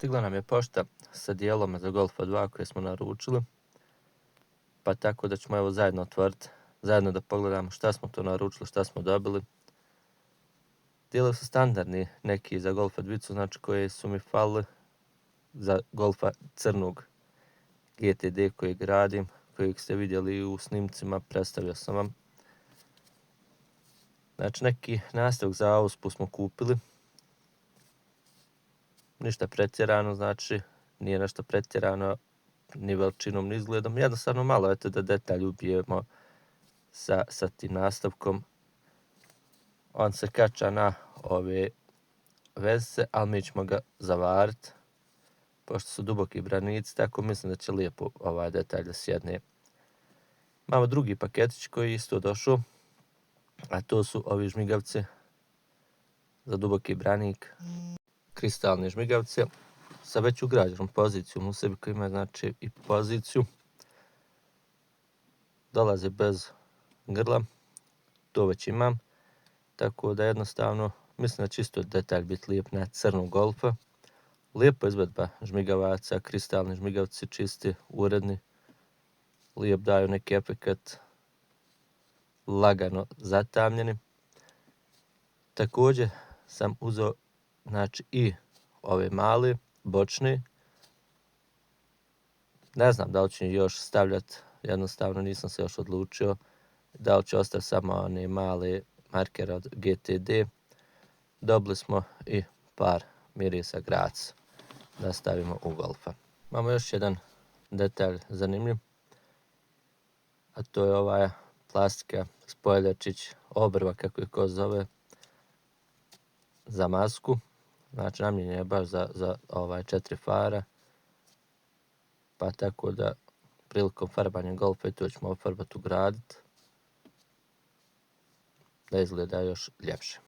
Stigla nam je pošta sa dijelom za Golfa 2 koje smo naručili, pa tako da ćemo evo zajedno otvoriti, zajedno da pogledamo šta smo to naručili, šta smo dobili. Dijelovi su standardni neki za Golfa 2, znači koji su mi falili za Golfa crnog GTD koji gradim, kojeg ste vidjeli u snimcima, predstavio sam vam. Znači neki nastavak za auspu smo kupili. Ništa pretjerano, znači nije nešto pretjerano ni veličinom ni izgledom. Jednostavno malo eto da detalj ubijemo sa tim nastavkom. On se kača na ove vezice, ali mi ćemo ga zavariti. Pošto su duboki branici, tako mislim da će lijepo ovaj detalj da sjedne. Imamo drugi paketić koji je isto došao, a to su ovi žmigavci za duboki branik. Kristalne žmigavce sa već ugrađenom pozicijom u sebi koji ima znači i poziciju. Dolaze bez grla, to već imam, tako da jednostavno mislim da će isto detalj biti lijep na crnu Golfa. Lijepa izvedba žmigavaca, kristalni žmigavci čisti, uredni, lijep daju neki efekat, lagano zatamljeni. Također sam uzeo znači i ove male, bočne. Ne znam da li ću još stavljati, jednostavno nisam se još odlučio. Da li ću ostaviti samo one male markere od GTD. Dobili smo i par mirisa Graz da stavimo u Golfa. Imamo još jedan detalj zanimljiv, a to je ovaj plastika, spojlerčić, obrva kako je ko zove, za masku. Znači namijenjen je baš za 4 fara, pa tako da prilikom farbanja Golfa to ćemo ofarbati, ugraditi, da izgleda još ljepše.